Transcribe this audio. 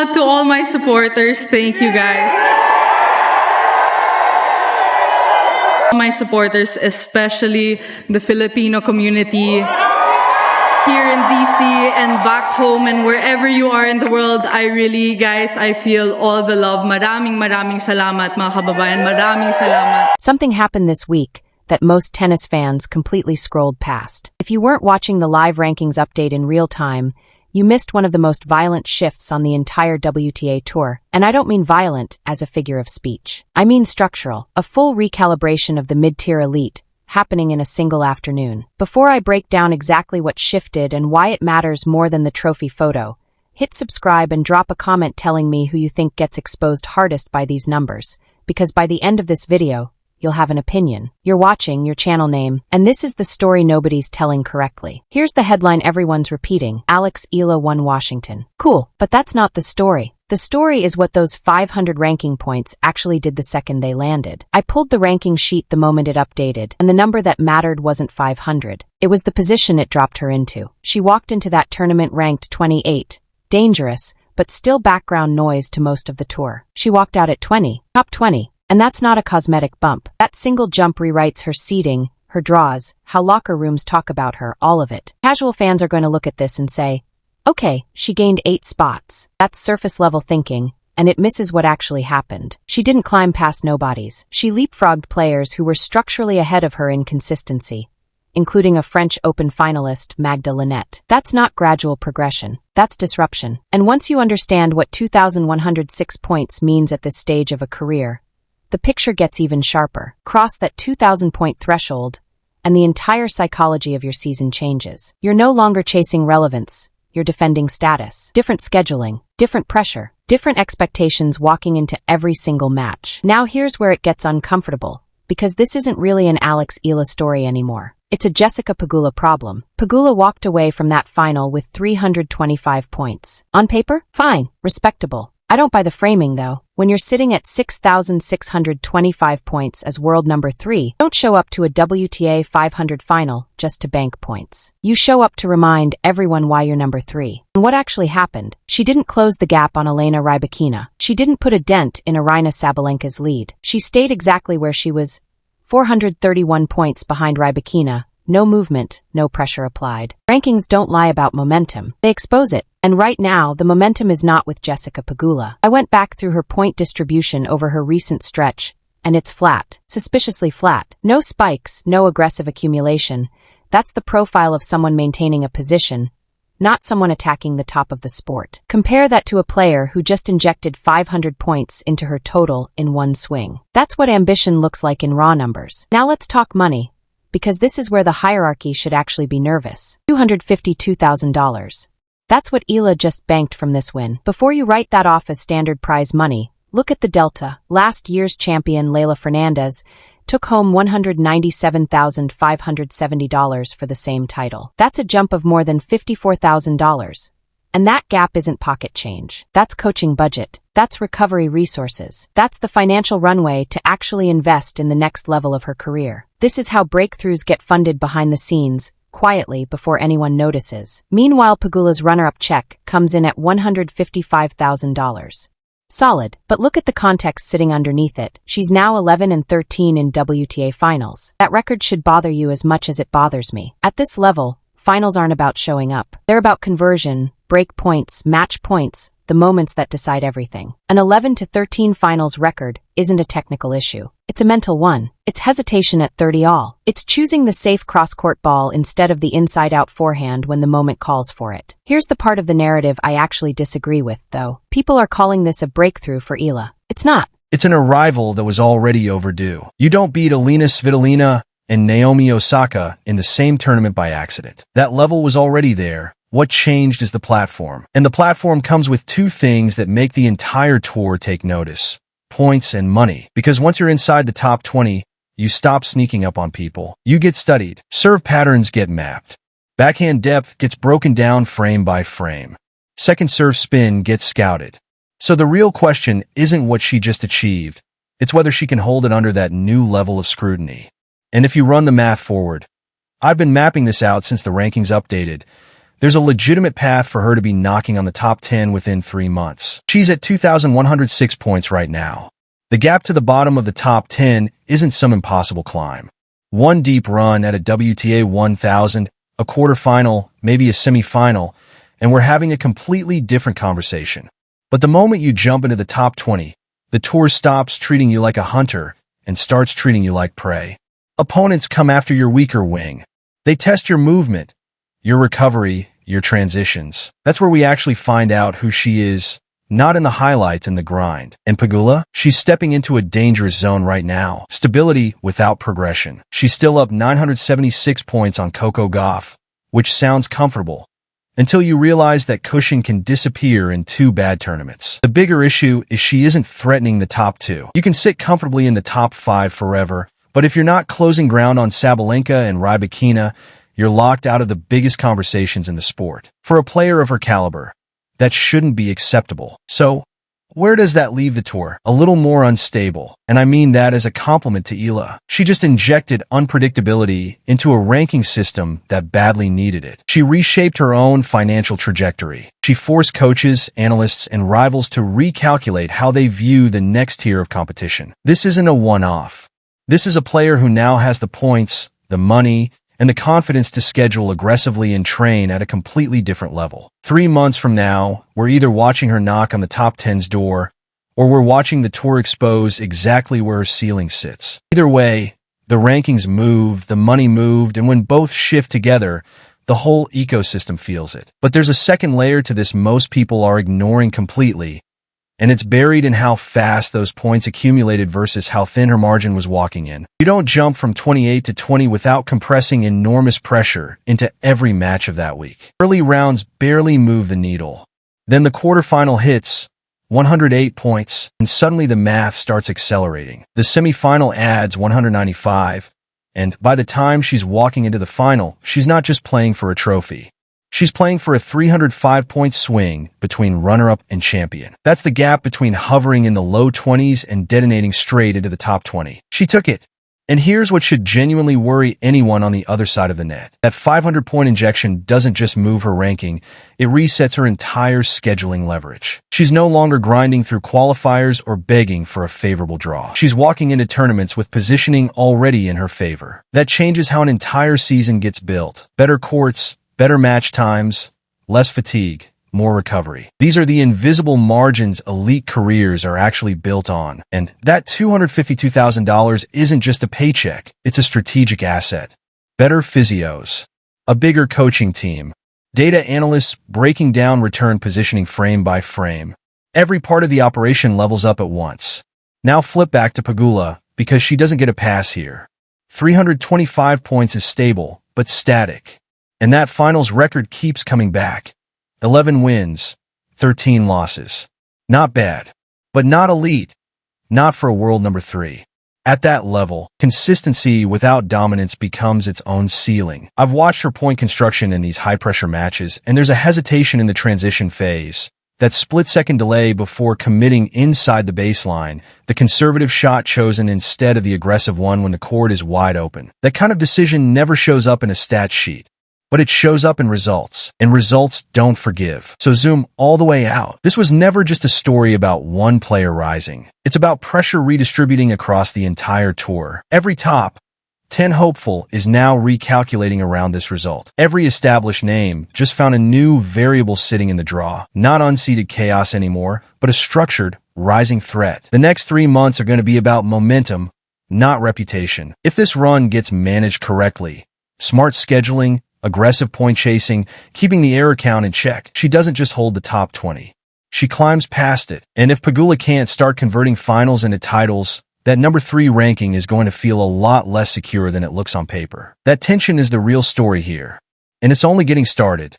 out to all my supporters. Thank you, guys. My supporters, especially the Filipino community here in DC and back home and wherever you are in the world. I really, guys, I feel all the love. Maraming salamat, mga kababayan. Maraming salamat. Something happened this week that most tennis fans completely scrolled past. If you weren't watching the live rankings update in real time, you missed one of the most violent shifts on the entire WTA Tour. And I don't mean violent as a figure of speech. I mean structural, a full recalibration of the mid-tier elite, happening in a single afternoon. Before I break down exactly what shifted and why it matters more than the trophy photo, hit subscribe and drop a comment telling me who you think gets exposed hardest by these numbers, because by the end of this video, you'll have an opinion. You're watching, your channel name, and this is the story nobody's telling correctly. Here's the headline everyone's repeating. Eala won Washington. Cool, but that's not the story. The story is what those 500 ranking points actually did the second they landed. I pulled the ranking sheet the moment it updated, and the number that mattered wasn't 500. It was the position it dropped her into. She walked into that tournament ranked 28. Dangerous, but still background noise to most of the tour. She walked out at 20, top 20. And that's not a cosmetic bump. That single jump rewrites her seeding, her draws, how locker rooms talk about her, all of it. Casual fans are going to look at this and say, okay, she gained 8 spots. That's surface-level thinking, and it misses what actually happened. She didn't climb past nobodies. She leapfrogged players who were structurally ahead of her in consistency, including a French Open finalist, Magda Linette. That's not gradual progression. That's disruption. And once you understand what 2,106 points means at this stage of a career, the picture gets even sharper. Cross that 2,000-point threshold, and the entire psychology of your season changes. You're no longer chasing relevance. You're defending status. Different scheduling, different pressure, different expectations walking into every single match. Now here's where it gets uncomfortable, because this isn't really an Eala story anymore. It's a Jessica Pegula problem. Pegula walked away from that final with 325 points. On paper? Fine. Respectable. I don't buy the framing, though. When you're sitting at 6,625 points as world number 3, don't show up to a WTA 500 final just to bank points. You show up to remind everyone why you're number 3. And what actually happened? She didn't close the gap on Elena Rybakina. She didn't put a dent in Aryna Sabalenka's lead. She stayed exactly where she was, 431 points behind Rybakina. No movement, no pressure applied. Rankings don't lie about momentum. They expose it. And right now, the momentum is not with Jessica Pegula. I went back through her point distribution over her recent stretch, and it's flat. Suspiciously flat. No spikes, no aggressive accumulation. That's the profile of someone maintaining a position, not someone attacking the top of the sport. Compare that to a player who just injected 500 points into her total in one swing. That's what ambition looks like in raw numbers. Now let's talk money, because this is where the hierarchy should actually be nervous. $252,000. That's what Eala just banked from this win. Before you write that off as standard prize money, look at the delta. Last year's champion Leylah Fernandez took home $197,570 for the same title. That's a jump of more than $54,000. And that gap isn't pocket change. That's coaching budget. That's recovery resources. That's the financial runway to actually invest in the next level of her career. This is how breakthroughs get funded behind the scenes, quietly before anyone notices. Meanwhile, Pegula's runner-up check comes in at $155,000. Solid, but look at the context sitting underneath it. She's now 11-13 in WTA finals. That record should bother you as much as it bothers me. At this level, finals aren't about showing up. They're about conversion, break points, match points, the moments that decide everything. An 11-13 finals record isn't a technical issue. It's a mental one. It's hesitation at 30 all. It's choosing the safe cross-court ball instead of the inside-out forehand when the moment calls for it. Here's the part of the narrative I actually disagree with, though. People are calling this a breakthrough for Eala. It's not. It's an arrival that was already overdue. You don't beat Alina Svitolina and Naomi Osaka in the same tournament by accident. That level was already there. What changed is the platform. And the platform comes with two things that make the entire tour take notice: points and money. Because once you're inside the top 20, you stop sneaking up on people. You get studied. Serve patterns get mapped. Backhand depth gets broken down frame by frame. Second serve spin gets scouted. So the real question isn't what she just achieved. It's whether she can hold it under that new level of scrutiny. And if you run the math forward, I've been mapping this out since the rankings updated. there's a legitimate path for her to be knocking on the top 10 within 3 months. She's at 2,106 points right now. The gap to the bottom of the top 10 isn't some impossible climb. One deep run at a WTA 1000, a quarterfinal, maybe a semifinal, and we're having a completely different conversation. But the moment you jump into the top 20, the tour stops treating you like a hunter and starts treating you like prey. Opponents come after your weaker wing. They test your movement, your recovery, your transitions. That's where we actually find out who she is, not in the highlights and the grind. And Pegula, she's stepping into a dangerous zone right now. Stability without progression. She's still up 976 points on Coco Gauff, which sounds comfortable, until you realize that cushion can disappear in 2 bad tournaments. The bigger issue is she isn't threatening the top 2. You can sit comfortably in the top 5 forever, but if you're not closing ground on Sabalenka and Rybakina, you're locked out of the biggest conversations in the sport. For a player of her caliber, that shouldn't be acceptable. So, where does that leave the tour? A little more unstable, and I mean that as a compliment to Eala. She just injected unpredictability into a ranking system that badly needed it. She reshaped her own financial trajectory. She forced coaches, analysts, and rivals to recalculate how they view the next tier of competition. This isn't a one-off. This is a player who now has the points, the money, and the confidence to schedule aggressively and train at a completely different level. 3 months from now, we're either watching her knock on the top 10's door, or we're watching the tour expose exactly where her ceiling sits. Either way, the rankings moved, the money moved, and when both shift together, the whole ecosystem feels it. But there's a second layer to this most people are ignoring completely, and it's buried in how fast those points accumulated versus how thin her margin was walking in. You don't jump from 28 to 20 without compressing enormous pressure into every match of that week. Early rounds barely move the needle. Then the quarterfinal hits, 108 points, and suddenly the math starts accelerating. The semifinal adds 195, and by the time she's walking into the final, she's not just playing for a trophy. She's playing for a 305-point swing between runner-up and champion. That's the gap between hovering in the low 20s and detonating straight into the top 20. She took it. And here's what should genuinely worry anyone on the other side of the net. That 500-point injection doesn't just move her ranking, it resets her entire scheduling leverage. She's no longer grinding through qualifiers or begging for a favorable draw. She's walking into tournaments with positioning already in her favor. That changes how an entire season gets built. Better courts, better match times, less fatigue, more recovery. These are the invisible margins elite careers are actually built on. And that $252,000 isn't just a paycheck, it's a strategic asset. Better physios, a bigger coaching team, data analysts breaking down return positioning frame by frame. Every part of the operation levels up at once. Now flip back to Pegula, because she doesn't get a pass here. 325 points is stable, but static. And that finals record keeps coming back. 11 wins, 13 losses. Not bad, but not elite. Not for a world number 3. At that level, consistency without dominance becomes its own ceiling. I've watched her point construction in these high-pressure matches, and there's a hesitation in the transition phase. That split-second delay before committing inside the baseline, the conservative shot chosen instead of the aggressive one when the court is wide open. That kind of decision never shows up in a stat sheet, but it shows up in results, and results don't forgive. So zoom all the way out. This was never just a story about one player rising. It's about pressure redistributing across the entire tour. Every top 10 hopeful is now recalculating around this result. Every established name just found a new variable sitting in the draw. Not unseeded chaos anymore, but a structured, rising threat. The next 3 months are going to be about momentum, not reputation. If this run gets managed correctly, smart scheduling, aggressive point chasing, keeping the error count in check, she doesn't just hold the top 20. She climbs past it. And if Pegula can't start converting finals into titles, that number 3 ranking is going to feel a lot less secure than it looks on paper. That tension is the real story here. And it's only getting started.